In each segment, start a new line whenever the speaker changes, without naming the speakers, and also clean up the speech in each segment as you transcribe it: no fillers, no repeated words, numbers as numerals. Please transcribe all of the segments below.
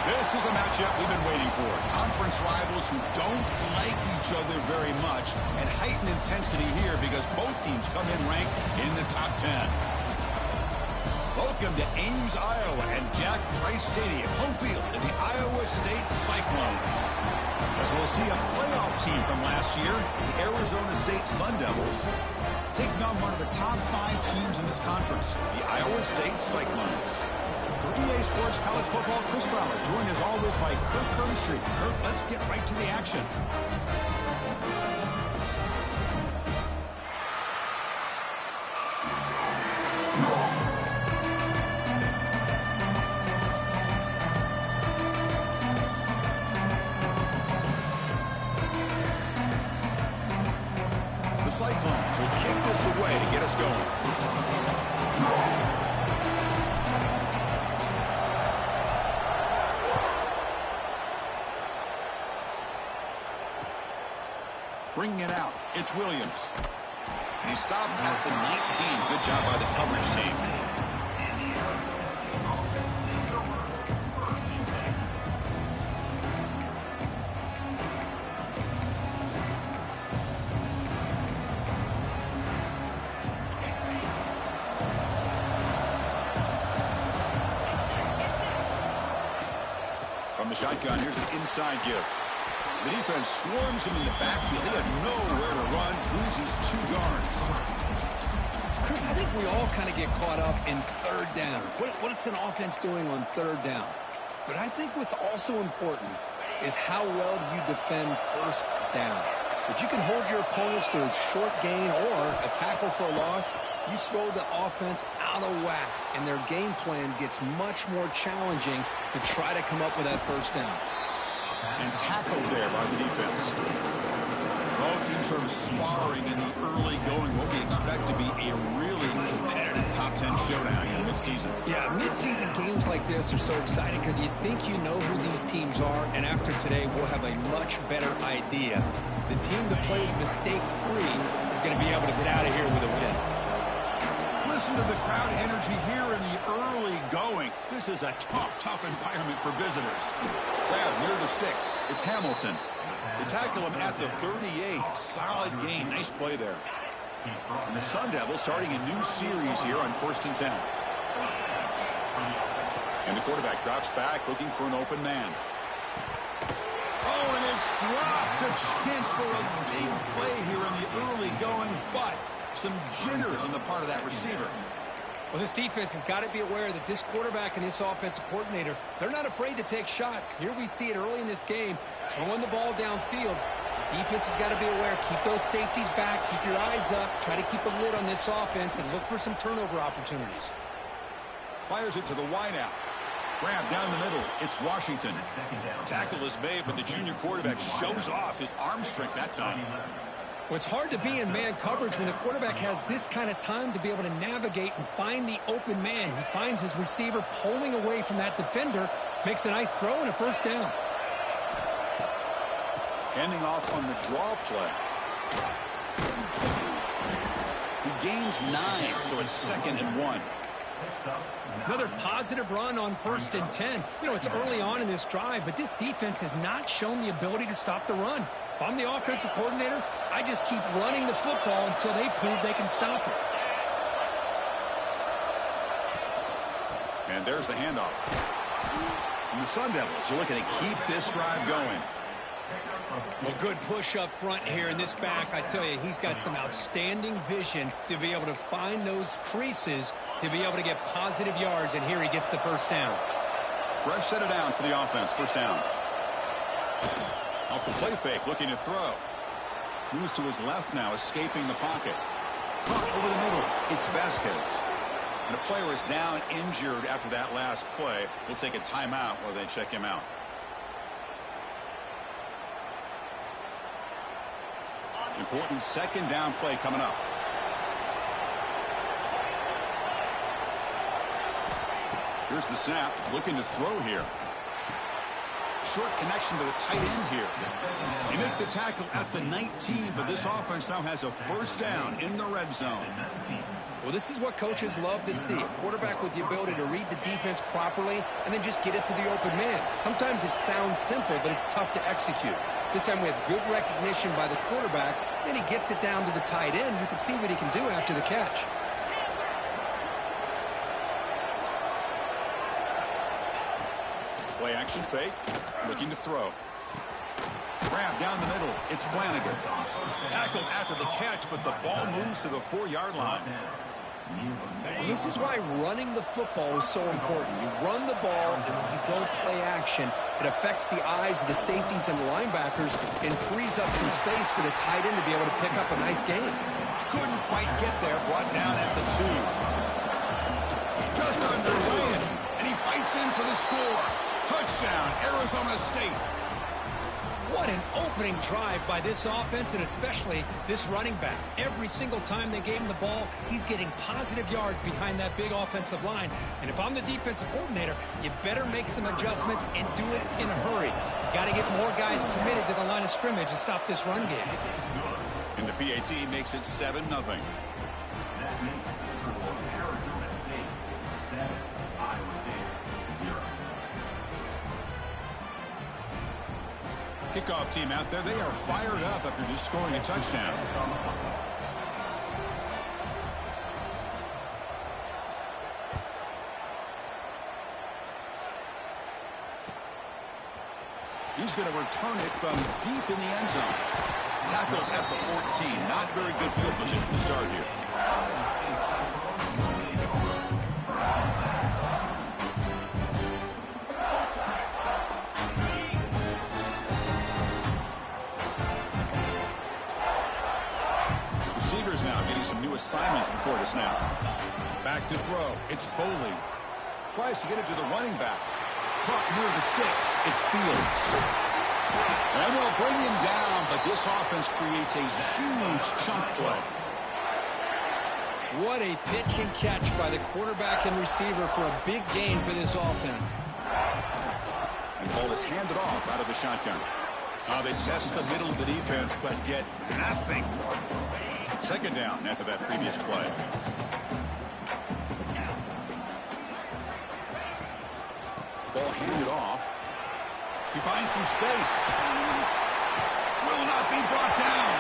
This is a matchup we've been waiting for. Conference rivals who don't like each other very much, and heightened intensity here because both teams come in ranked in the top 10. Welcome to Ames, Iowa, and Jack Trice Stadium, home field of the Iowa State Cyclones. As we'll see a playoff team from last year, the Arizona State Sun Devils, taking on one of the top 5 teams in this conference, the Iowa State Cyclones. For EA Sports College Football, Chris Fowler, joined as always by Kirk Hermstreet. Kirk, let's get right to the action. The Cyclones will kick this away to get us going. Bringing it out, it's Williams. And he stopped at the 19. Good job by the coverage team. From the shotgun, here's an inside give. The defense swarms him in the backfield. They have nowhere to run. Loses 2 guards.
Chris, I think we all kind of get caught up in third down. What's an offense doing on third down? But I think what's also important is how well you defend first down. If you can hold your opponents to a short gain or a tackle for a loss, you throw the offense out of whack, and their game plan gets much more challenging to try to come up with that first down.
And tackled there by the defense. Both teams sort of sparring in the early going. What we expect to be a really competitive top 10 showdown in midseason.
Yeah, midseason games like this are so exciting because you think you know who these teams are, and after today we'll have a much better idea. The team that plays mistake-free is going to be able to get out of here with a win.
Listen to the crowd energy here in the early going. This is a tough environment for visitors. Grab near the sticks. It's Hamilton. They tackle him at the 38. Solid game. Nice play there. And the Sun Devils starting a new series here on 1st and 10. And the quarterback drops back looking for an open man. Oh, and it's dropped. A chance for a big play here in the early going, but some jitters on the part of that receiver.
Well, this defense has got to be aware that this quarterback and this offensive coordinator, they're not afraid to take shots. Here we see it early in this game, throwing the ball downfield. The defense has got to be aware. Keep those safeties back. Keep your eyes up. Try to keep a lid on this offense and look for some turnover opportunities.
Fires it to the wideout. Grab down the middle. It's Washington. Tackle is made, but the junior quarterback shows off his arm strength that time.
Well, it's hard to be in man coverage when the quarterback has this kind of time to be able to navigate and find the open man. He finds his receiver pulling away from that defender, makes a nice throw and a first down.
Handing off on the draw play. He gains 9, so it's 2nd and 1.
Another positive run on 1st and 10. You know, it's early on in this drive, but this defense has not shown the ability to stop the run. If I'm the offensive coordinator, I just keep running the football until they prove they can stop it.
And there's the handoff. And the Sun Devils are looking to keep this drive going.
Well, good push up front here in this back. I tell you, he's got some outstanding vision to be able to find those creases to be able to get positive yards, and here he gets the first down.
Fresh set of downs for the offense. First down. Off the play fake, looking to throw. Moves to his left now, escaping the pocket. Caught over the middle. It's Vasquez. And a player is down, injured after that last play. We'll take a timeout while they check him out. Important 2nd down play coming up. Here's the snap, looking to throw here. Short connection to the tight end here. They make the tackle at the 19, but this offense now has a first down in the red zone.
Well, this is what coaches love to see. A quarterback with the ability to read the defense properly and then just get it to the open man. Sometimes it sounds simple, but it's tough to execute. This time we have good recognition by the quarterback, and he gets it down to the tight end. You can see what he can do after the catch.
Play action fake, looking to throw. Grab down the middle. It's Flanagan. Tackled after the catch, but the ball moves to the 4-yard line.
This is why running the football is so important. You run the ball, and then you go play action. It affects the eyes of the safeties and linebackers and frees up some space for the tight end to be able to pick up a nice gain.
Couldn't quite get there. Brought down at the 2. Just underway, and he fights in for the score. Touchdown, Arizona State.
What an opening drive by this offense, and especially this running back. Every single time they gave him the ball, he's getting positive yards behind that big offensive line. And if I'm the defensive coordinator, you better make some adjustments and do it in a hurry. You got to get more guys committed to the line of scrimmage to stop this run game.
And the PAT makes it 7-0. Kickoff team out there, they are fired up after just scoring a touchdown. He's going to return it from deep in the end zone. Tackled at the 14. Not very good field position to start here. Receivers now getting some new assignments before the snap. Back to throw. It's Boley. Tries to get it to the running back. Caught near the sticks. It's Fields. And they'll bring him down, but this offense creates a huge chunk play.
What a pitch and catch by the quarterback and receiver for a big gain for this offense.
And ball is handed off out of the shotgun. They test the middle of the defense, but get nothing. Second down after that previous play. Ball handed off. He finds some space. Will not be brought down.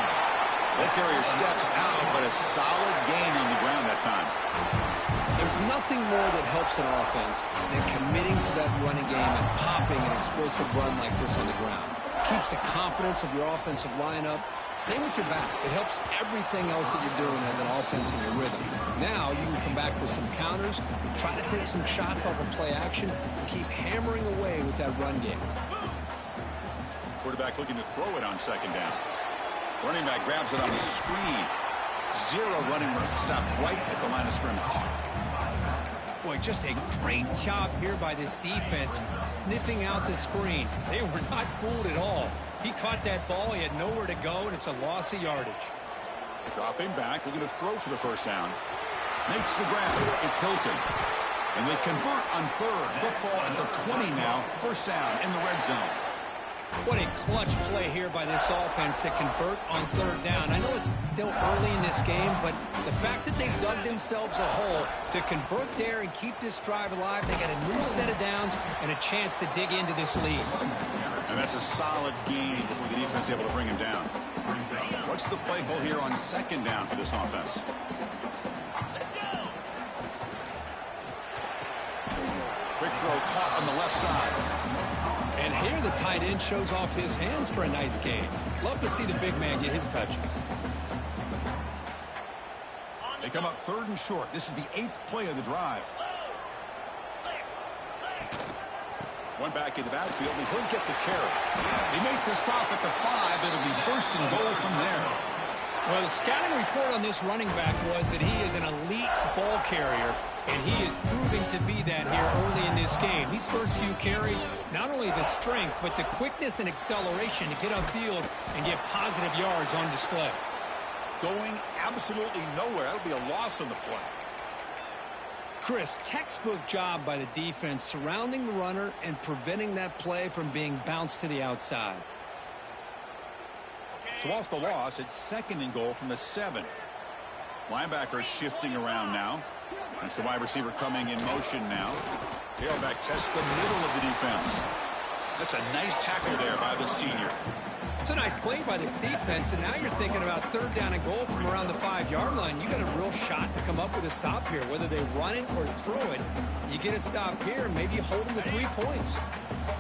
Ball carrier steps out, but a solid gain on the ground that time.
There's nothing more that helps an offense than committing to that running game and popping an explosive run like this on the ground. Keeps the confidence of your offensive lineup. Same with your back. It helps everything else that you're doing as an offense in your rhythm. Now you can come back with some counters, try to take some shots off of play action, and keep hammering away with that run game.
Quarterback looking to throw it on second down. Running back grabs it on the screen. Zero running room. Stop right at the line of scrimmage.
Boy, just a great job here by this defense, sniffing out the screen. They were not fooled at all. He caught that ball. He had nowhere to go, and it's a loss of yardage.
Dropping back, looking to throw for the first down. Makes the grab. It's Hilton. And they convert on third. Football at the 20 now. First down in the red zone.
What a clutch play here by this offense to convert on third down. I know it's still early in this game, but the fact that they dug themselves a hole to convert there and keep this drive alive, they got a new set of downs and a chance to dig into this lead.
And that's a solid gain before the defense is able to bring him down. What's the play call here on second down for this offense? Quick throw caught on the left side.
And here the tight end shows off his hands for a nice gain. Love to see the big man get his touches.
They come up third and short. This is the 8th play of the drive. One back in the backfield, and he'll get the carry. They make the stop at the 5. It'll be first and goal from there.
Well, the scouting report on this running back was that he is an elite ball carrier, and he is proving to be that here early in this game. These first few carries, not only the strength, but the quickness and acceleration to get upfield and get positive yards on display.
Going absolutely nowhere. That'll be a loss on the play.
Chris, textbook job by the defense surrounding the runner and preventing that play from being bounced to the outside.
So off the loss, it's second and goal from the 7. Linebacker shifting around now. That's the wide receiver coming in motion now. Tailback tests the middle of the defense. That's a nice tackle there by the senior.
It's a nice play by this defense, and now you're thinking about 3rd down and goal from around the 5-yard line. You got a real shot to come up with a stop here. Whether they run it or throw it, you get a stop here and maybe hold them to 3 points.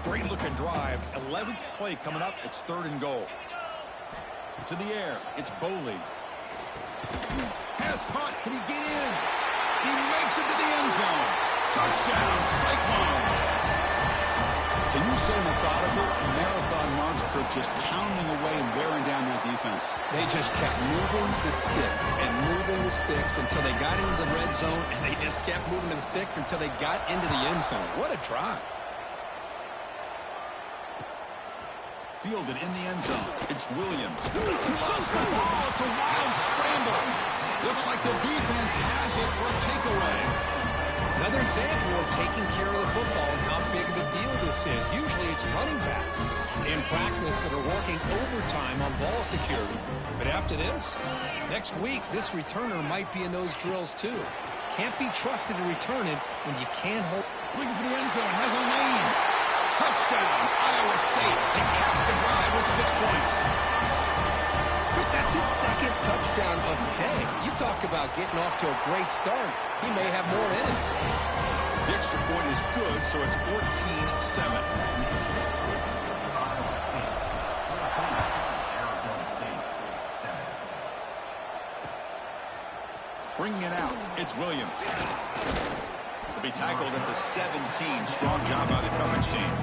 Great looking drive. 11th play coming up. It's 3rd and goal. To the air. It's Boley. Pass caught. Can he get in? He makes it to the end zone. Touchdown, Cyclones. Can you say methodical? A marathon march, Kurt, just pounding away and wearing down that defense.
They just kept moving the sticks and moving the sticks until they got into the red zone, and they just kept moving the sticks until they got into the end zone. What a drive.
Fielded in the end zone. It's Williams. Lost the ball. It's a wild scramble. Looks like the defense has it for a takeaway.
Another example of taking care of the football and how big of a deal this is. Usually it's running backs in practice that are working overtime on ball security. But after this, next week, this returner might be in those drills too. Can't be trusted to return it when you can't hold.
Looking for the end zone. Has a lane. Touchdown, Iowa State. They capped the drive with 6 points.
Chris, that's his 2nd touchdown of the day. You talk about getting off to a great start. He may have more in it.
The extra point is good, so it's 14-7. Bringing it out, it's Williams. He'll be tackled at the 17. Strong job by the coverage team.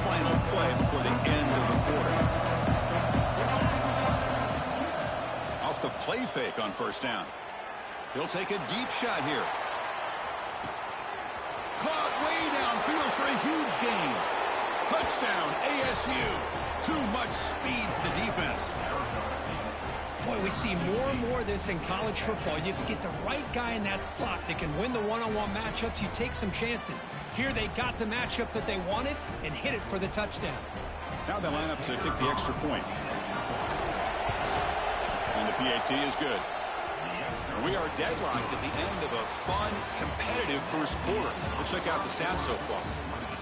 Final play before the end of the quarter. Off the play fake on 1st down. He'll take a deep shot here. Caught way downfield for a huge gain. Touchdown, ASU. Too much speed for the defense.
Boy, we see more and more of this in college football. You get the right guy in that slot that can win the one-on-one matchups. You take some chances. Here they got the matchup that they wanted and hit it for the touchdown.
Now they line up to kick the extra point. And the PAT is good. And we are deadlocked at the end of a fun, competitive 1st quarter. Let's check out the stats so far.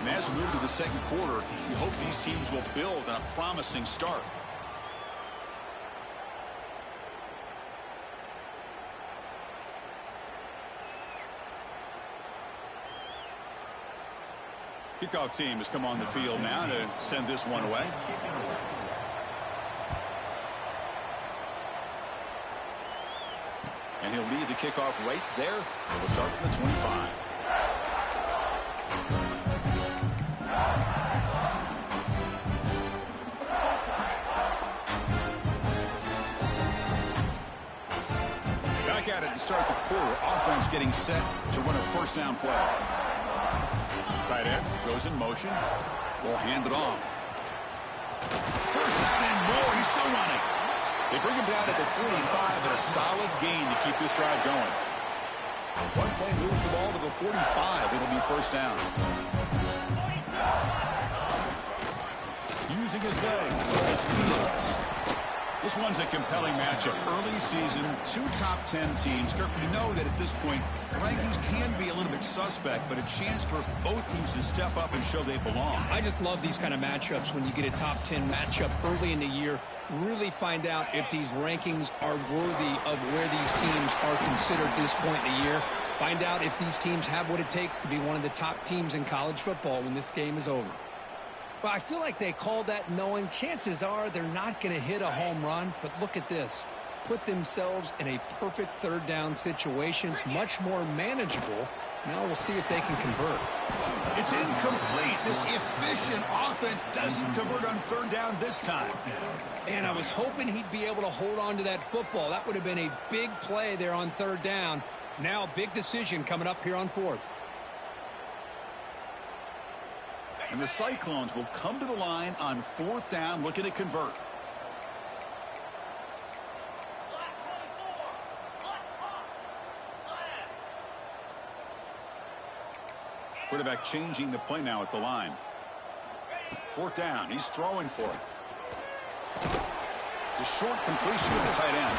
And as we move to the 2nd quarter, we hope these teams will build on a promising start. Kickoff team has come on the field now to send this one away. And he'll lead the kickoff right there. We'll start from the 25. Back at it to start the quarter. Offense getting set to run a 1st down play. Tight end goes in motion. Will hand it off. 1st down and more. He's still running. They bring him down at the 45 and a solid gain to keep this drive going. One play moves the ball to the 45. It'll be 1st down. Using his legs. It's Fields. This one's a compelling matchup. Early season, 2 top 10 teams. Kirk, we know that at this point, the rankings can be a little bit suspect, but a chance for both teams to step up and show they belong.
I just love these kind of matchups when you get a top 10 matchup early in the year. Really find out if these rankings are worthy of where these teams are considered at this point in the year. Find out if these teams have what it takes to be one of the top teams in college football when this game is over. Well, I feel like they called that knowing chances are they're not going to hit a home run, but look at this. Put themselves in a perfect 3rd down situation. It's much more manageable. Now we'll see if they can convert.
It's incomplete. This efficient offense doesn't convert on 3rd down this time.
And I was hoping he'd be able to hold on to that football. That would have been a big play there on 3rd down. Now big decision coming up here on 4th.
And the Cyclones will come to the line on 4th down, looking to convert. Quarterback changing the play now at the line. Fourth down. He's throwing for it. It's a short completion to the tight end.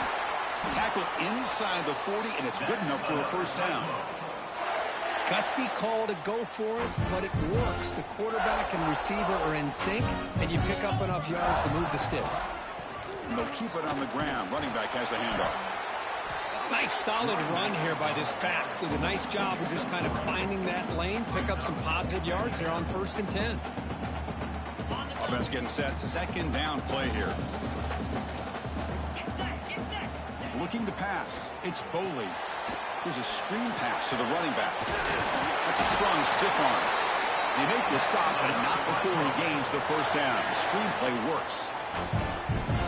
Tackle inside the 40, and it's good enough for a first down.
Gutsy call to go for it, but it works. The quarterback and receiver are in sync, and you pick up enough yards to move the sticks.
And they'll keep it on the ground. Running back has the handoff.
Nice solid run here by this back. Did a nice job of just kind of finding that lane, pick up some positive yards there on 1st and 10.
Offense getting set. Second down play here. Looking to pass. It's Boley. Here's a screen pass to the running back. That's a strong stiff arm. They make the stop, but not before he gains the first down. The screen play works.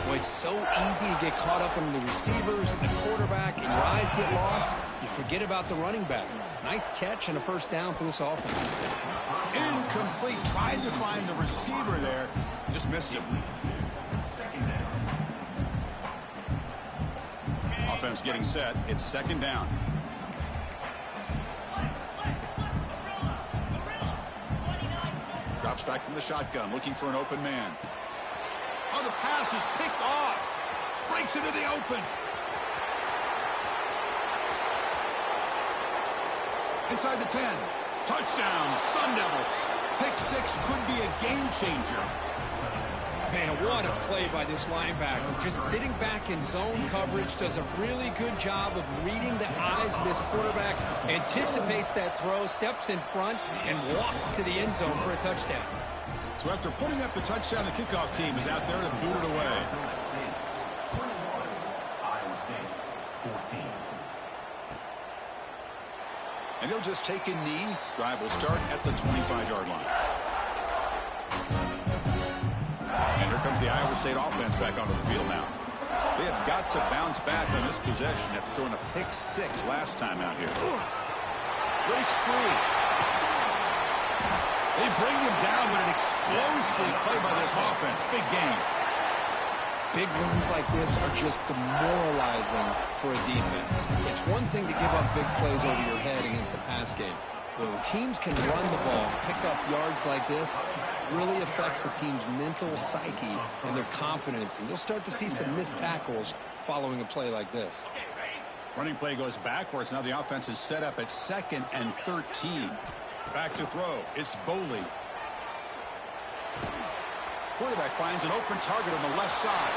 Well, it's so easy to get caught up in the receivers and the quarterback, and your eyes get lost. You forget about the running back. Nice catch and a first down for this offense.
Incomplete. Tried to find the receiver there. Just missed him. Offense getting set. It's second down. Drops back from the shotgun, looking for an open man. Oh, the pass is picked off. Breaks into the open. Inside the 10. Touchdown, Sun Devils. Pick 6 could be a game changer.
Man, what a play by this linebacker. Just sitting back in zone coverage, does a really good job of reading the eyes of this quarterback, anticipates that throw, steps in front, and walks to the end zone for a touchdown.
So after putting up the touchdown, the kickoff team is out there to boot it away. And he'll just take a knee. Drive will start at the 25-yard line. And here comes the Iowa State offense back onto the field now. They have got to bounce back on this possession after throwing a pick 6 last time out here. Breaks free. They bring him down, but an explosive play by this offense. Big game.
Big runs like this are just demoralizing for a defense. It's one thing to give up big plays over your head against the pass game. When teams can run the ball, pick up yards like this, really affects the team's mental psyche and their confidence. And you'll start to see some missed tackles following a play like this.
Running play goes backwards. Now the offense is set up at 2nd and 13. Back to throw. It's Boley. Quarterback finds an open target on the left side.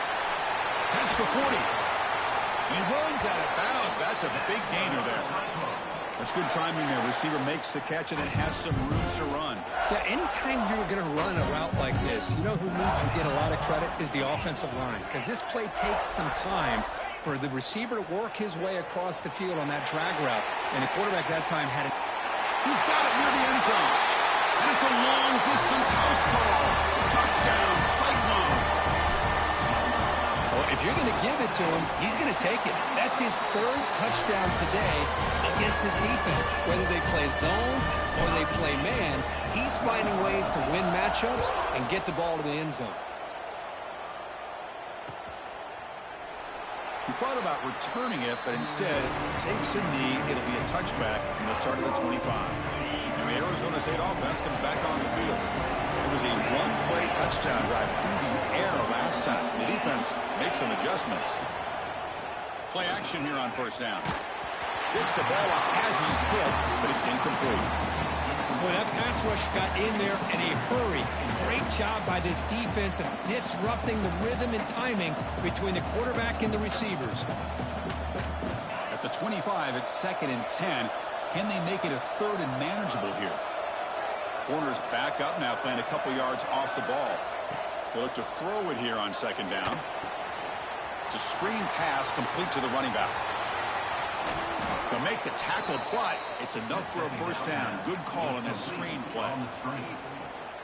Heads the 40. And he runs out of bounds. That's a big gainer there. That's good timing there. Receiver makes the catch and then has some room to run.
Yeah, anytime you're going to run a route like this, you know who needs to get a lot of credit is the offensive line. Because this play takes some time for the receiver to work his way across the field on that drag route. And the quarterback that time had it.
He's got it near the end zone. And it's a long-distance house call. Touchdown, Cyclones.
Well, if you're going to give it to him, he's going to take it. That's his 3rd touchdown today against this defense. Whether they play zone or they play man, he's finding ways to win matchups and get the ball to the end zone.
He thought about returning it, but instead takes a knee. It'll be a touchback from the start of the 25. And the Arizona State offense comes back on the field. It was a one-play touchdown drive through the air last time. The defense makes some adjustments. Play action here on first down. Gets the ball off as he's hit, but it's incomplete.
Boy, that pass rush got in there in a hurry. Great job by this defense of disrupting the rhythm and timing between the quarterback and the receivers.
At the 25, it's 2nd and 10. Can they make it a 3rd and manageable here? Corner's back up now, playing a couple yards off the ball. They look to throw it here on 2nd down. It's a screen pass complete to the running back. They'll make the tackle, but it's enough for a first down. Good call on that screen play.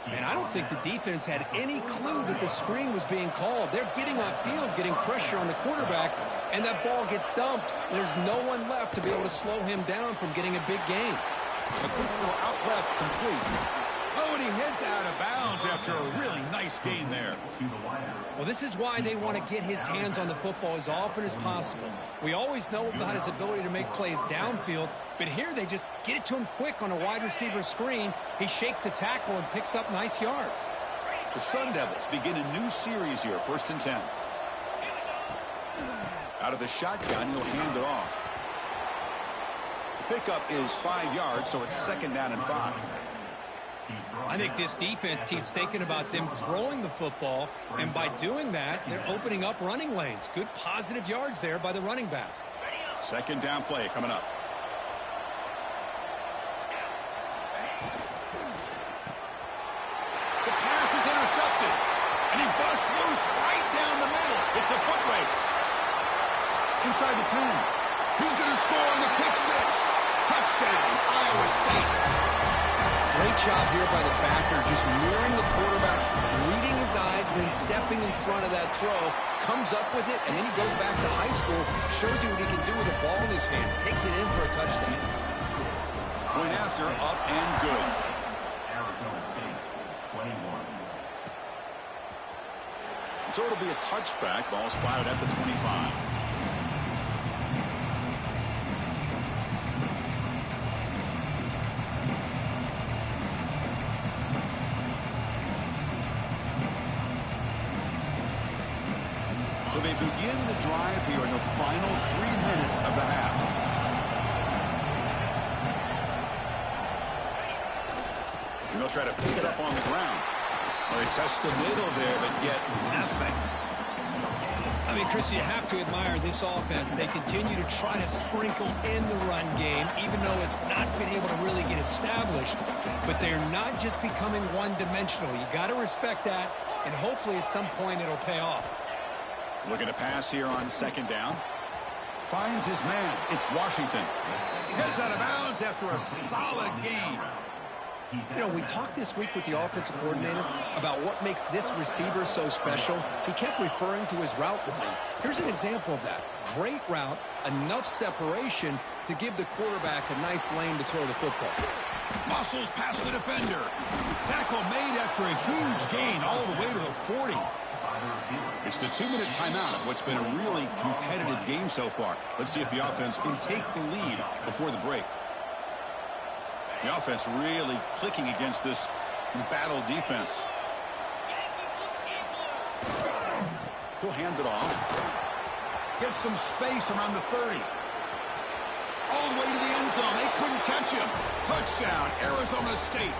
Man, I don't think the defense had any clue that the screen was being called. They're getting off field, getting pressure on the quarterback, and that ball gets dumped. There's no one left to be able to slow him down from getting a big gain.
A quick throw out left, complete. Oh, and he heads out of bounds after a really nice gain there.
Well, this is why they want to get his hands on the football as often as possible. We always know about his ability to make plays downfield, but here they just get it to him quick on a wide receiver screen. He shakes a tackle and picks up nice yards.
The Sun Devils begin a new series here, 1st and 10. Out of the shotgun, he'll hand it off. The pickup is 5 yards, so it's 2nd down and 5.
I think this defense keeps thinking about them throwing the football, and by doing that, they're opening up running lanes. Good positive yards there by the running back.
2nd down play coming up. The pass is intercepted, and he busts loose right down the middle. It's a foot race. Inside the 10. He's going to score on the pick 6. Touchdown, Iowa State.
Great job here by the backer, just mirroring the quarterback, reading his eyes, and then stepping in front of that throw, comes up with it, and then he goes back to high school, shows you what he can do with the ball in his hands, takes it in for a touchdown.
Point after, up and good.
Arizona State, 21.
So it'll be a touchback, ball spotted at the 25. So they begin the drive here in the final 3 minutes of the half. And they'll try to pick it up on the ground. Or they test the middle there, but get nothing.
I mean, Chris, you have to admire this offense. They continue to try to sprinkle in the run game, even though it's not been able to really get established. But they're not just becoming one-dimensional. You got to respect that, and hopefully at some point it'll pay off.
Looking to pass here on 2nd down. Finds his man. It's Washington. Heads out of bounds after a solid game.
You know, we talked this week with the offensive coordinator about what makes this receiver so special. He kept referring to his route running. Here's an example of that. Great route, enough separation to give the quarterback a nice lane to throw the football.
Muscles past the defender. Tackle made after a huge gain all the way to the 40. It's the 2-minute timeout of what's been a really competitive game so far. Let's see if the offense can take the lead before the break. The offense really clicking against this battle defense. He'll hand it off. Gets some space around the 30. All the way to the end zone. They couldn't catch him. Touchdown, Arizona State.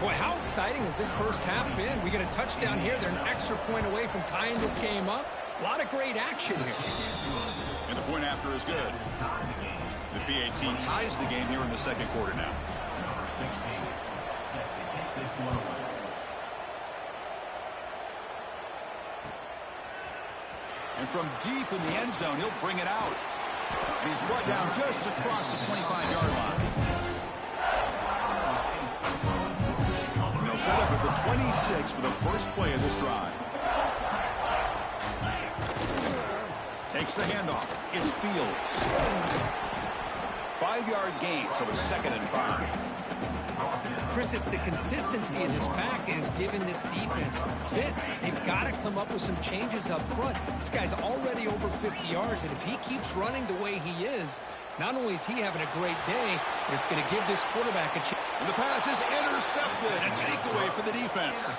Boy, how exciting has this first half been? We get a touchdown here. They're an extra point away from tying this game up. A lot of great action here.
And the point after is good. The PAT ties the game here in the 2nd quarter now.
Number 16, set to kick this one away.
And from deep in the end zone, he'll bring it out. And he's brought down just across the 25-yard line. And they'll set up at the 26 for the first play of this drive. Takes the handoff. It's Fields. 5-yard gain, so it's 2nd and 5.
Chris, it's the consistency in this pack is giving this defense fits. They've got to come up with some changes up front. This guy's already over 50 yards, and if he keeps running the way he is, not only is he having a great day, but it's going to give this quarterback a chance.
And the pass is intercepted. A takeaway for the defense.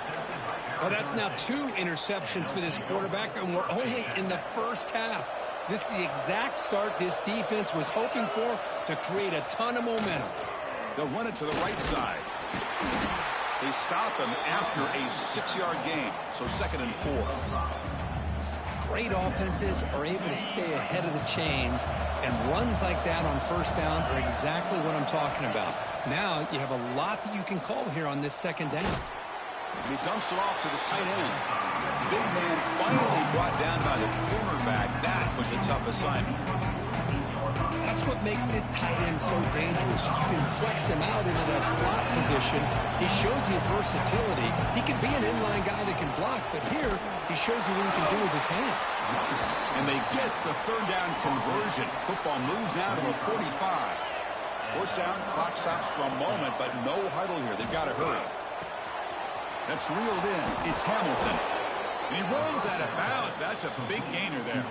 Well, that's now 2 interceptions for this quarterback, and we're only in the first half. This is the exact start this defense was hoping for to create a ton of momentum.
They'll run it to the right side. They stop him after a 6-yard gain, so 2nd and 4.
Great offenses are able to stay ahead of the chains, and runs like that on 1st down are exactly what I'm talking about. Now you have a lot that you can call here on this 2nd down.
And he dumps it off to the tight end. Big man finally brought down by the cornerback. That was a tough assignment.
That's what makes this tight end so dangerous. You can flex him out into that slot position. He shows you his versatility. He can be an inline guy that can block, but here he shows you what he can do with his hands.
And they get the 3rd down conversion. Football moves now to the 45. 1st down, clock stops for a moment, but no huddle here. They've got to hurry. That's reeled in. It's Hamilton. And he runs out of bounds. That's a big gainer there.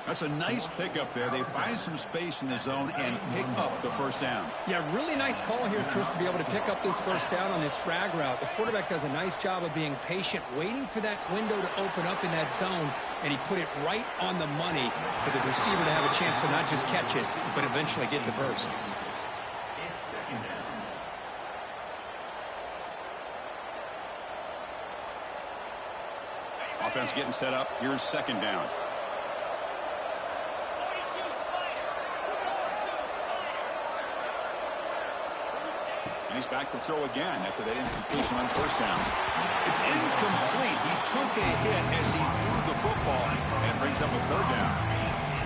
That's a nice pickup there. They find some space in the zone and pick up the first down.
Yeah, really nice call here, Chris, to be able to pick up this first down on this drag route. The quarterback does a nice job of being patient, waiting for that window to open up in that zone, and he put it right on the money for the receiver to have a chance to not just catch it, but eventually get the first.
It's second down.
Offense getting set up. Here's second down. And he's back to throw again after that incompletion on first down. It's incomplete. He took a hit as he threw the football and brings up a third down.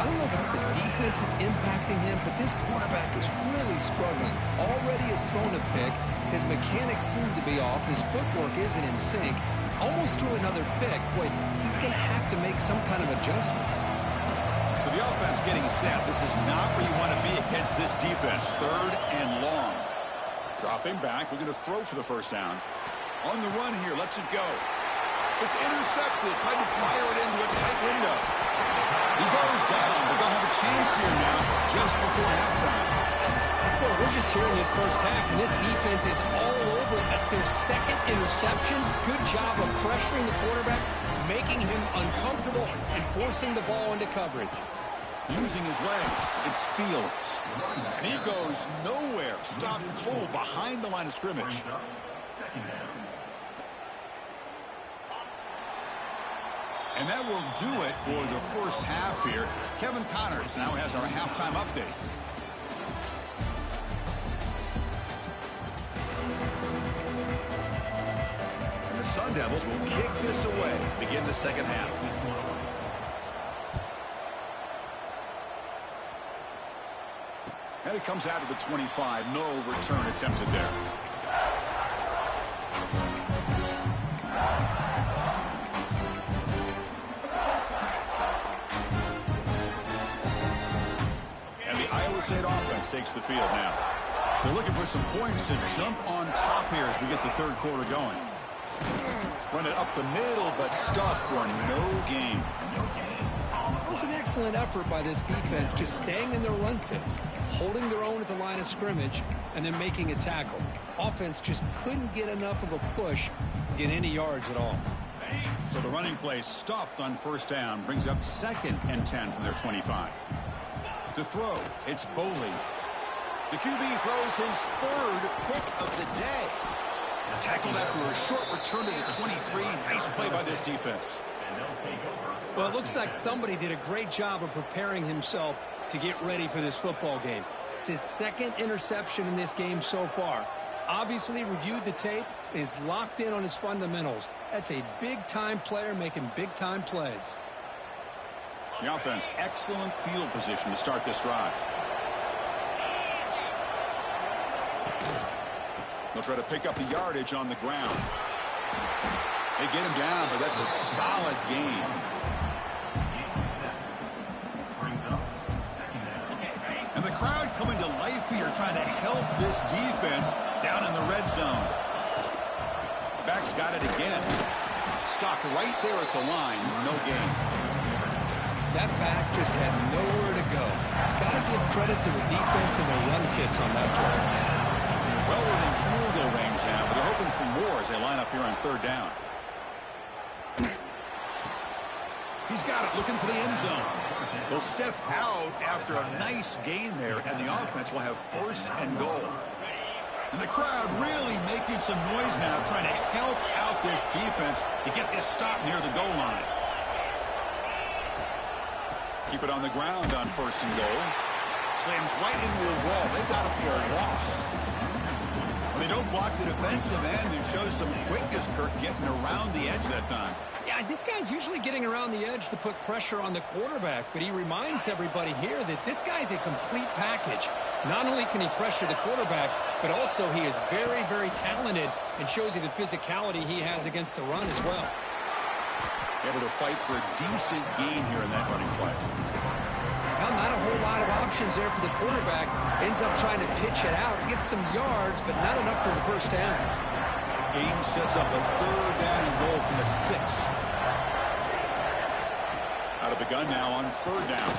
I don't know if it's the defense that's impacting him, but this quarterback is really struggling. Already has thrown a pick. His mechanics seem to be off. His footwork isn't in sync. Almost threw another pick. Boy, he's going to have to make some kind of adjustments.
So the offense getting set. This is not where you want to be against this defense. Third and long. Dropping back, looking to throw for the first down. On the run here, lets it go. It's intercepted, trying to fire it into a tight window. He goes down, but they'll have a chance here now, just before halftime.
Well, we're just here in this first half, and this defense is all over it. That's their second interception. Good job of pressuring the quarterback, making him uncomfortable, and forcing the ball into coverage.
Using his legs, it's Fields. And he goes nowhere. Stopped cold behind the line of scrimmage.
Second down.
And that will do it for the first half here. Kevin Connors now has our halftime update. And the Sun Devils will kick this away to begin the second half. And it comes out of the 25. No return attempted there. And the Iowa State offense takes the field now. They're looking for some points to jump on top here as we get the third quarter going. Run it up the middle, but stuffed for no gain.
It was an excellent effort by this defense, just staying in their run fits, holding their own at the line of scrimmage, and then making a tackle. Offense just couldn't get enough of a push to get any yards at all.
So the running play stuffed on first down brings up 2nd and 10 from their 25. To throw, it's Boley. The QB throws his third pick of the day. Tackled after a short return to the 23. Nice play by this defense.
And they'll take over.
Well, it looks like somebody did a great job of preparing himself to get ready for this football game. It's his second interception in this game so far. Obviously reviewed the tape, is locked in on his fundamentals. That's a big-time player making big-time plays.
The offense, excellent field position to start this drive. They'll try to pick up the yardage on the ground. They get him down, but that's a solid gain. And the crowd coming to life here, trying to help this defense down in the red zone. The back's got it again. Stopped right there at the line, no gain.
That back just had nowhere to go. Got to give credit to the defense and their run fits on that play.
Well within field goal range now, but they're hoping for more as they line up here on third down. He's got it, looking for the end zone. They'll step out after a nice gain there, and the offense will have first and goal. And the crowd really making some noise now, trying to help out this defense to get this stop near the goal line. Keep it on the ground on first and goal. Slams right into a wall. They've got it for a loss. When they don't block the defensive end, it shows some quickness, Kirk, getting around the edge that time.
Yeah, this guy's usually getting around the edge to put pressure on the quarterback, but he reminds everybody here that this guy's a complete package. Not only can he pressure the quarterback, but also he is very, very talented and shows you the physicality he has against the run as well.
Able to fight for a decent gain here in that running play.
Well, not a whole lot of options there for the quarterback. Ends up trying to pitch it out, gets some yards, but not enough for the first down.
Game sets up a third down and goal from the 6. Out of the gun now on third down.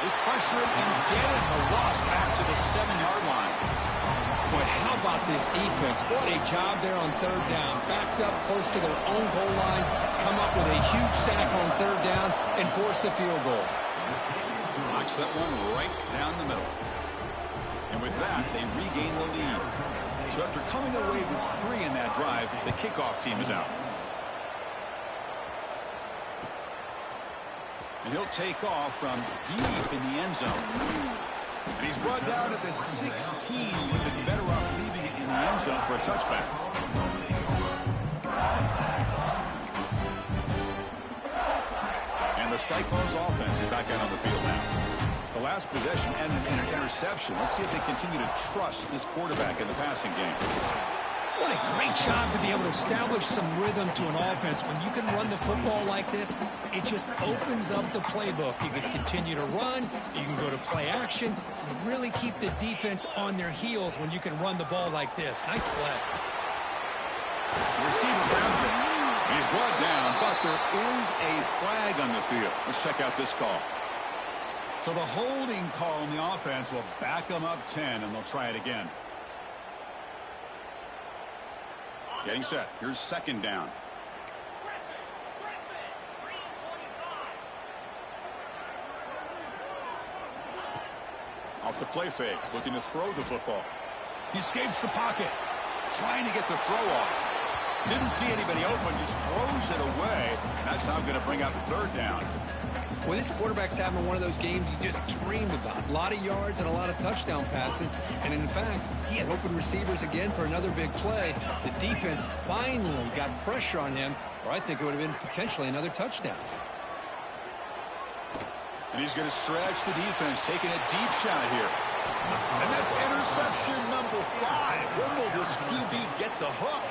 They pressure him and get it. A loss back to the 7-yard line.
Boy, how about this defense? What a job there on third down. Backed up close to their own goal line, come up with a huge sack on third down, and force the field goal.
Knocks that one right down the middle. And with that, they regain the lead. So after coming away with 3 in that drive, the kickoff team is out. And he'll take off from deep in the end zone. And he's brought down at the 16. Would have been better off leaving it in the end zone for a touchback. And the Cyclones offense is back out on the field now. The last possession ended in an interception. Let's see if they continue to trust this quarterback in the passing game.
What a great job to be able to establish some rhythm to an offense. When you can run the football like this, it just opens up the playbook. You can continue to run. You can go to play action. You really keep the defense on their heels when you can run the ball like this. Nice play.
The receiver grabs it. He's brought down, but there is a flag on the field. Let's check out this call. So the holding call on the offense will back them up 10, and they'll try it again. Getting set. Here's second down. Off the play fake, looking to throw the football. He escapes the pocket, trying to get the throw off. Didn't see anybody open, just throws it away. That's how I'm going to bring up third down.
Well, this quarterback's having one of those games you just dreamed about. A lot of yards and a lot of touchdown passes. And in fact, he had open receivers again for another big play. The defense finally got pressure on him, or I think it would have been potentially another touchdown.
And he's going to stretch the defense, taking a deep shot here. And that's interception number 5. When will this QB get the hook?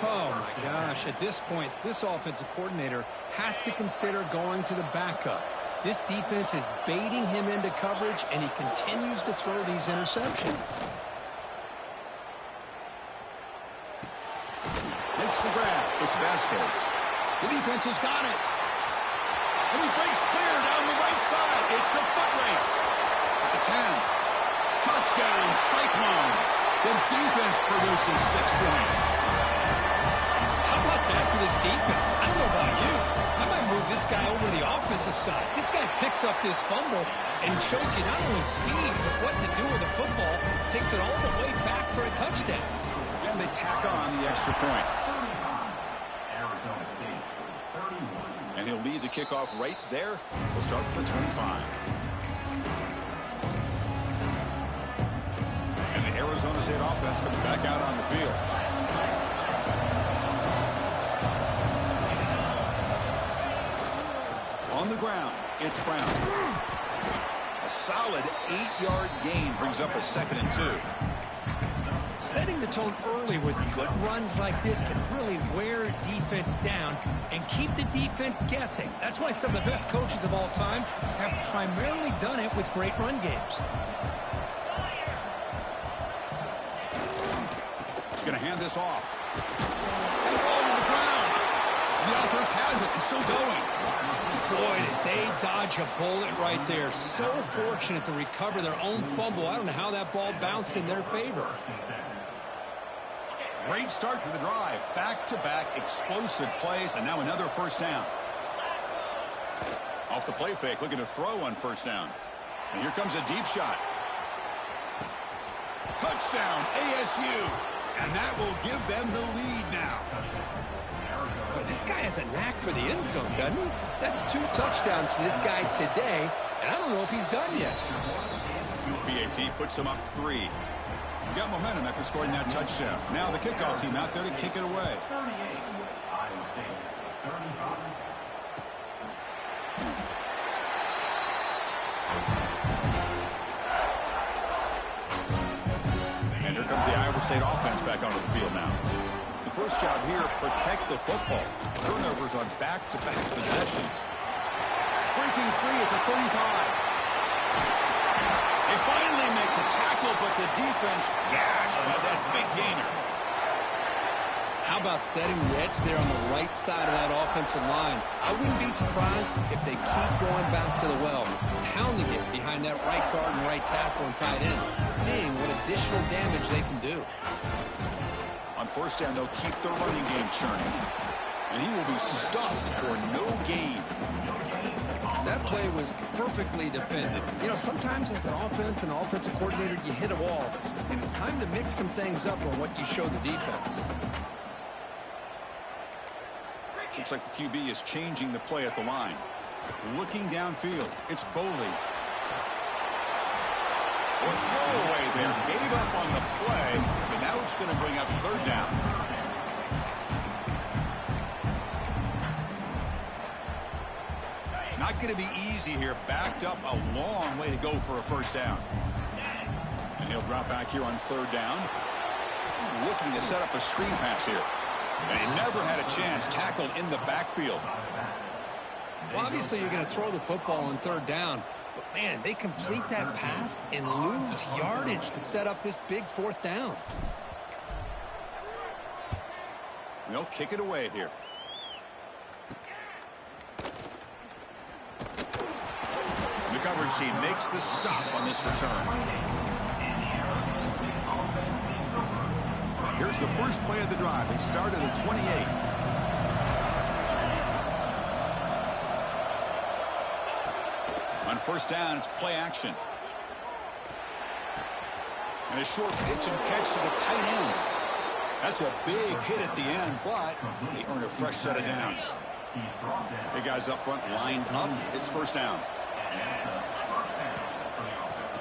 Oh, my gosh. At this point, this offensive coordinator has to consider going to the backup. This defense is baiting him into coverage, and he continues to throw these interceptions.
Makes the grab. It's Vasquez. The defense has got it. And he breaks clear down the right side. It's a foot race. At the 10. Touchdown, Cyclones. The defense produces 6 points.
How about that for this defense? I don't know about you. I might move this guy over to the offensive side. This guy picks up this fumble and shows you not only speed, but what to do with the football. Takes it all the way back for a touchdown.
And they tack on the extra point. And he'll lead the kickoff right there. We'll start from the 25. And the Arizona State offense comes back out on the field. On the ground, it's Brown. A solid 8-yard gain brings up a 2nd and 2.
Setting the tone early with good runs like this can really wear defense down and keep the defense guessing. That's why some of the best coaches of all time have primarily done it with great run games.
He's going to hand this off. And the ball to the ground. The offense has it and still going.
Boy, did they dodge a bullet right there. So fortunate to recover their own fumble. I don't know how that ball bounced in their favor.
Great start to the drive. Back-to-back explosive plays, and now another first down. Off the play fake, looking to throw on first down. And here comes a deep shot. Touchdown, ASU. And that will give them the lead now.
Boy, this guy has a knack for the end zone, doesn't he? That's 2 touchdowns for this guy today, and I don't know if he's done yet.
BAT puts him up 3. He got momentum after scoring that touchdown. Now the kickoff team out there to kick it away. And here comes the Iowa State offense back onto the field now. The first job here, protect the football. Turnovers on back-to-back possessions. Breaking free at the 35. They finally make the tackle, but the defense gashed by that big gainer.
How about setting the edge there on the right side of that offensive line? I wouldn't be surprised if they keep going back to the well, pounding it behind that right guard and right tackle and tight end, seeing what additional damage they can do.
On first down, they'll keep the running game churning. And he will be stuffed for no gain.
That play was perfectly defended. You know, sometimes as an offense and offensive coordinator, you hit a wall, and it's time to mix some things up on what you show the defense.
Looks like the QB is changing the play at the line. Looking downfield, it's Boley. Or throwaway there, gave up on the play, and now it's going to bring up third down. Not going to be easy here. Backed up a long way to go for a first down. And he'll drop back here on third down. Looking to set up a screen pass here. And he never had a chance. Tackled in the backfield.
Well, obviously you're going to throw the football on third down. But, man, they complete that pass and lose yardage to set up this big fourth down.
They'll kick it away here. The coverage team makes the stop on this return. Here's the first play of the drive. They start at the 28. On first down, it's play action. And a short pitch and catch to the tight end. That's a big hit at the end, but they earn a fresh set of downs. The guys up front lined up. It's first down.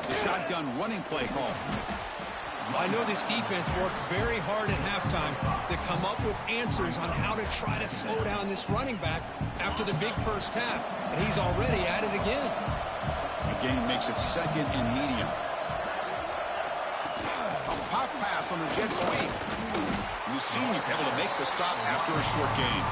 The shotgun running play call.
I know this defense worked very hard at halftime to come up with answers on how to try to slow down this running back after the big first half, and he's already at it again.
The game makes it second and medium. A pop pass on the jet sweep. The senior able to make the stop after a short gain.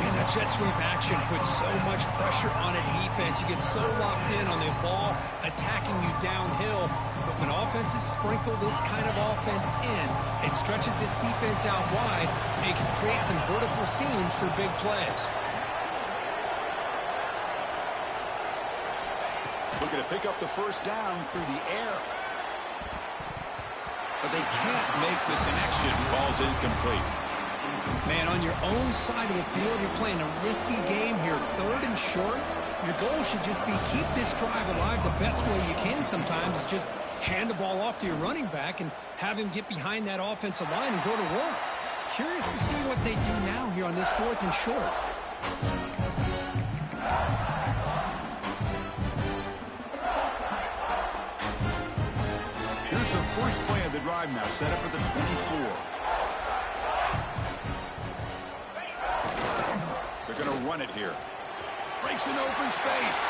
Man, that jet sweep action puts so much pressure on a defense. You get so locked in on the ball attacking you downhill. But when offenses sprinkle this kind of offense in, it stretches this defense out wide and can create some vertical seams for big plays.
Looking to pick up the first down through the air. But they can't make the connection. Ball's incomplete.
Man, on your own side of the field, you're playing a risky game here. Third and short. Your goal should just be keep this drive alive the best way you can sometimes. Is just hand the ball off to your running back and have him get behind that offensive line and go to work. Curious to see what they do now here on this fourth and short.
Here's the first play of the drive now, set up at the 24. They're going to run it here. Breaks an open space.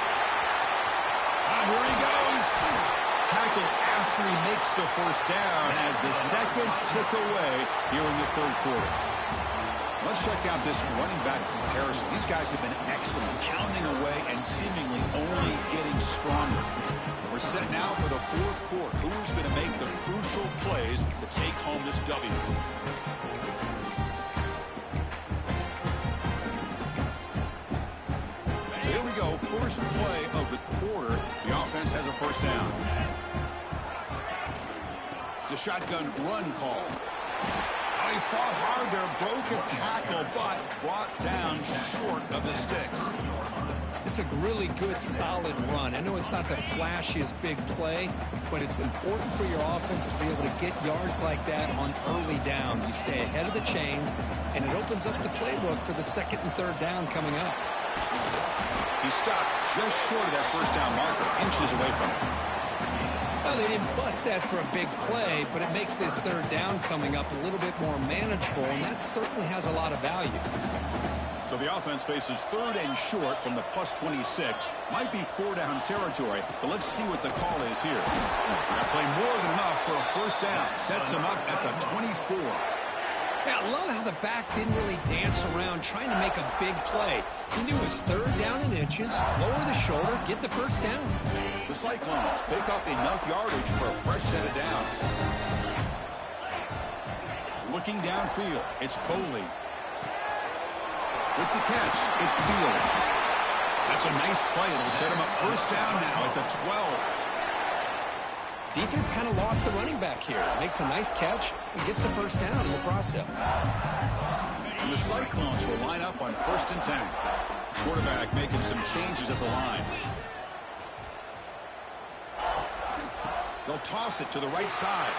Here he goes. Tackle after he makes the first down as the seconds tick away here in the third quarter. Let's check out this running back comparison. These guys have been excellent, pounding away and seemingly only getting stronger. We're set now for the fourth quarter. Who's going to make the crucial plays to take home this W? So here we go. First play of the quarter. The offense has a first down. It's a shotgun run call. Oh, he fought hard there, broke a tackle, but brought down short of the sticks.
It's a really good, solid run. I know it's not the flashiest big play, but it's important for your offense to be able to get yards like that on early downs. You stay ahead of the chains, and it opens up the playbook for the second and third down coming up.
He stopped just short of that first down marker, inches away from it.
Well, they didn't bust that for a big play, but it makes this third down coming up a little bit more manageable, and that certainly has a lot of value.
So the offense faces third and short from the plus 26. Might be four-down territory, but let's see what the call is here. That play more than enough for a first down. Sets him up at the 24.
Yeah, I love how the back didn't really dance around trying to make a big play. He knew it's third down in inches, lower the shoulder, get the first down.
The Cyclones pick up enough yardage for a fresh set of downs. Looking downfield, it's Foley. With the catch, it's Fields. That's a nice play. It'll set him up first down now at the 12.
Defense kind of lost the running back here. Makes a nice catch and gets the first down in the process.
And the Cyclones will line up on 1st and 10. Quarterback making some changes at the line. They'll toss it to the right side.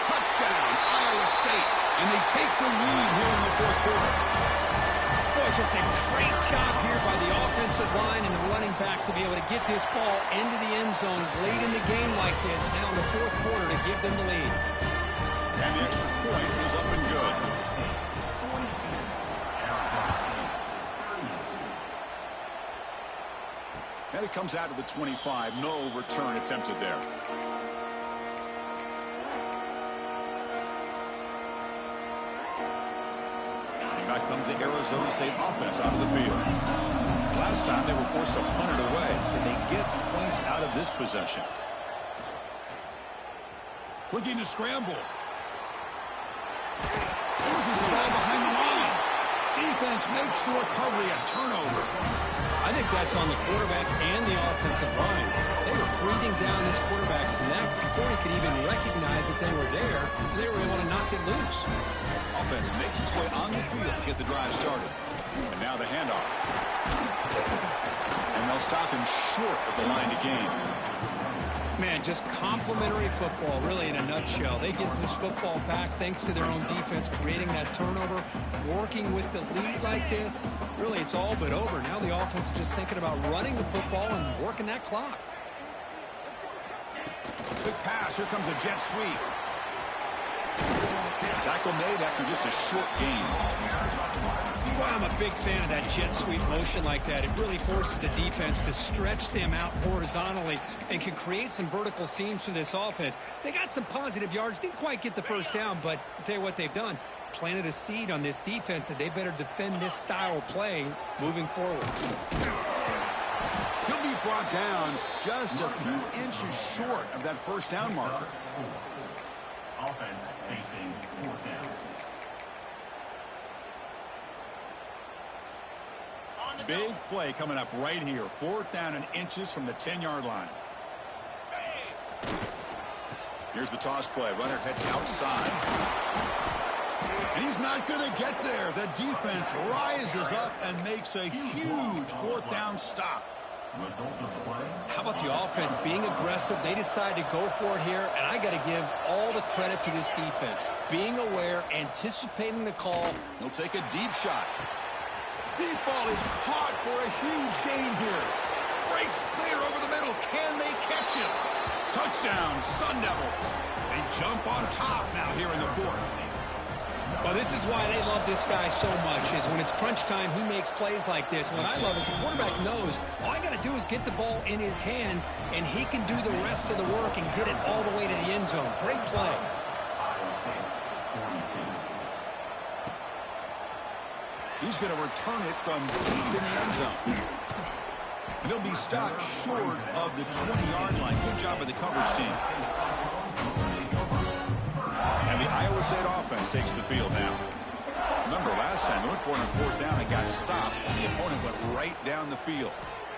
Touchdown, Iowa State. And they take the lead here in the 4th quarter.
Boy, just a great job here by the offensive line and the running back to be able to get this ball into the end zone late in the game like this, now in the 4th quarter, to give them the lead.
And the extra point is up and good. And it comes out to the 25. No return attempted there. Back comes the Arizona State offense out of the field. Last time they were forced to punt it away. Can they get points out of this possession? Looking to scramble. Loses the ball behind the line. Defense makes the recovery, a turnover.
I think that's on the quarterback and the offensive line. They were breathing down this quarterback's neck before he could even recognize that they were there. They were able to knock it loose.
Offense makes its way on the field to get the drive started. And now the handoff. And they'll stop him short of the line to gain.
Man, just complimentary football, really, in a nutshell. They get this football back thanks to their own defense, creating that turnover, working with the lead like this. Really, it's all but over. Now the offense is just thinking about running the football and working that clock.
Quick pass. Here comes a jet sweep. Tackle made after just a short gain.
Well, I'm a big fan of that jet sweep motion like that. It really forces the defense to stretch them out horizontally and can create some vertical seams for this offense. They got some positive yards. Didn't quite get the first down, but I'll tell you what they've done. Planted a seed on this defense that they better defend this style of play moving forward.
He'll be brought down just a few inches short of that first down marker.
Offense facing 4th down.
Big play coming up right here. 4th down and inches from the 10-yard line. Here's the toss play. Runner heads outside. And he's not going to get there. The defense rises up and makes a huge 4th down stop.
How about the offense being aggressive? They decide to go for it here, and I got to give all the credit to this defense. Being aware, anticipating the call.
He'll take a deep shot. Deep ball is caught for a huge gain here. Breaks clear over the middle. Can they catch him? Touchdown, Sun Devils. They jump on top now here in the 4th.
Well, this is why they love this guy so much, is when it's crunch time, he makes plays like this. What I love is the quarterback knows all I got to do is get the ball in his hands, and he can do the rest of the work and get it all the way to the end zone. Great play.
He's going to return it from deep in the end zone. And he'll be stopped short of the 20-yard line. Good job by the coverage team. And the Iowa State offense takes the field now. Remember, last time they went for it on 4th down and got stopped, and the opponent went right down the field.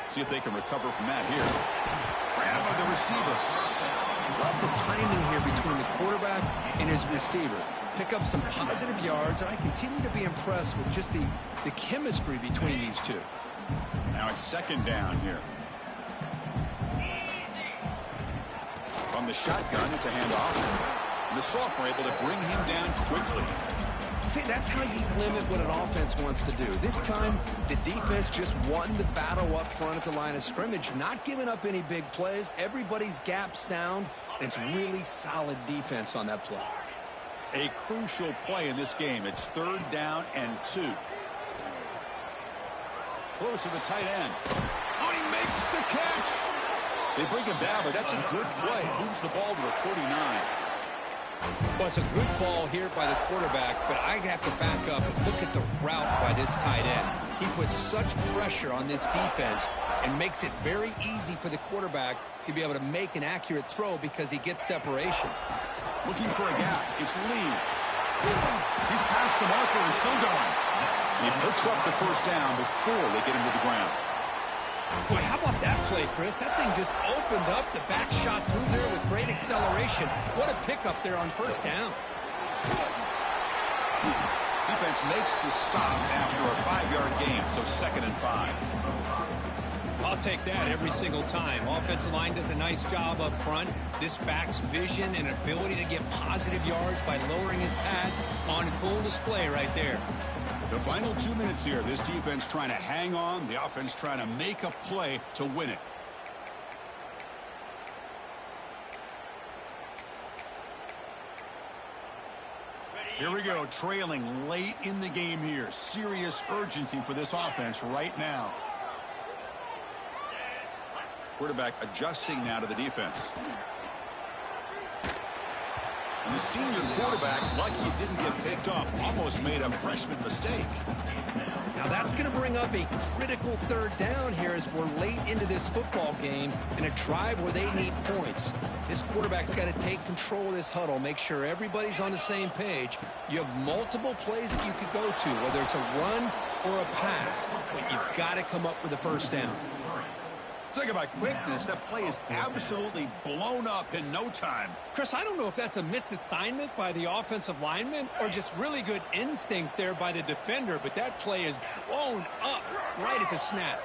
See if they can recover from that here. Grab by the receiver.
Love the timing here between the quarterback and his receiver. Pick up some positive yards, and I continue to be impressed with just the chemistry between these two.
Now it's 2nd down here. From the shotgun, it's a handoff. And the sophomore able to bring him down quickly.
See, that's how you limit what an offense wants to do. This time, the defense just won the battle up front at the line of scrimmage, not giving up any big plays. Everybody's gap sound. It's really solid defense on that play.
A crucial play in this game. It's 3rd down and 2. Close to the tight end. Oh, he makes the catch. They bring him down, but that's a good play. Moves the ball to the 49.
Well, it's a good ball here by the quarterback, but I have to back up and look at the route by this tight end. He puts such pressure on this defense and makes it very easy for the quarterback to be able to make an accurate throw because he gets separation.
Looking for a gap. It's Lee. He's past the marker and still going. He picks up the first down before they get him to the ground.
Boy, how about that play, Chris? That thing just opened up. The back shot through there with great acceleration. What a pickup there on first down.
Defense makes the stop after a 5-yard gain, so 2nd and 5.
I'll take that every single time. Offensive line does a nice job up front. This back's vision and ability to get positive yards by lowering his pads on full display right there.
The final 2 minutes here. This defense trying to hang on. The offense trying to make a play to win it. Here we go, trailing late in the game here. Serious urgency for this offense right now. Quarterback adjusting now to the defense. And the senior quarterback, lucky he didn't get picked off, almost made a freshman mistake.
Now that's going to bring up a critical 3rd down here as we're late into this football game in a drive where they need points. This quarterback's got to take control of this huddle, make sure everybody's on the same page. You have multiple plays that you could go to, whether it's a run or a pass, but you've got to come up with the first down.
Talk about quickness. That play is absolutely blown up in no time.
Chris, I don't know if that's a misassignment by the offensive lineman or just really good instincts there by the defender, but that play is blown up right at the snap.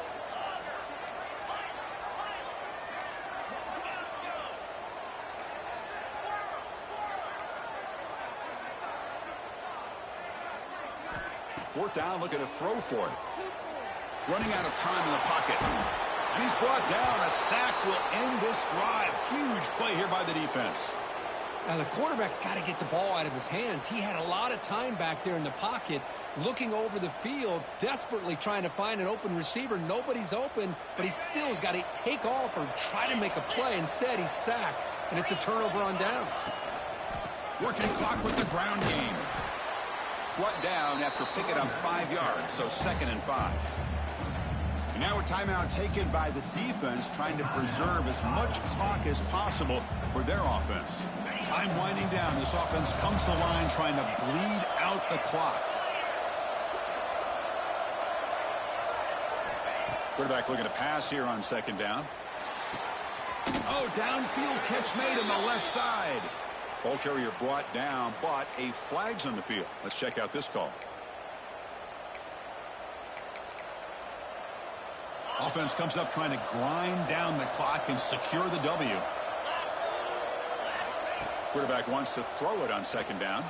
Fourth down, look at a throw for it. Running out of time in the pocket. And he's brought down. A sack will end this drive. Huge play here by the defense.
Now, the quarterback's got to get the ball out of his hands. He had a lot of time back there in the pocket, looking over the field, desperately trying to find an open receiver. Nobody's open, but he still has got to take off or try to make a play. Instead, he's sacked, and it's a turnover on downs.
Working clock with the ground game. Brought down after picking up 5 yards, so 2nd and 5. And now a timeout taken by the defense, trying to preserve as much clock as possible for their offense. Time winding down. This offense comes to the line trying to bleed out the clock. Quarterback looking to pass here on 2nd down. Oh, downfield catch made on the left side. Ball carrier brought down, but a flag's on the field. Let's check out this call. Offense comes up trying to grind down the clock and secure the W. Quarterback wants to throw it on 2nd down.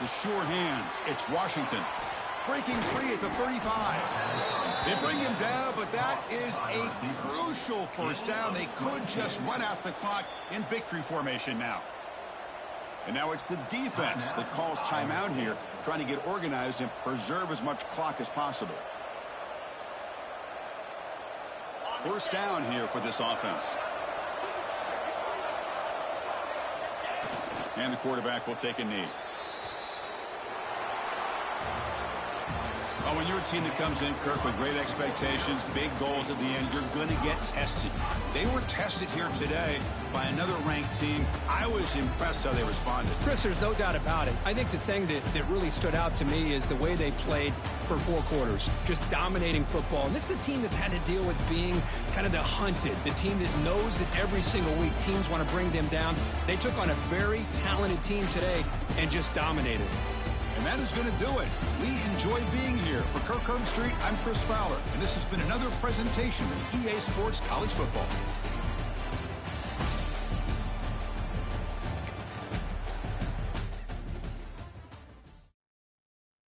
The sure hands. It's Washington. Breaking free at the 35. They bring him down, but that is a crucial first down. They could just run out the clock in victory formation now. And now it's the defense that calls timeout here, trying to get organized and preserve as much clock as possible. First down here for this offense. And the quarterback will take a knee. Oh, when you're a team that comes in, Kirk, with great expectations, big goals at the end, you're going to get tested. They were tested here today by another ranked team. I was impressed how they responded.
Chris, there's no doubt about it. I think the thing that really stood out to me is the way they played for 4 quarters, just dominating football. And this is a team that's had to deal with being kind of the hunted, the team that knows that every single week teams want to bring them down. They took on a very talented team today and just dominated.
And that is going to do it. We enjoy being here. For Kirk Street, I'm Chris Fowler, and this has been another presentation of EA Sports College Football.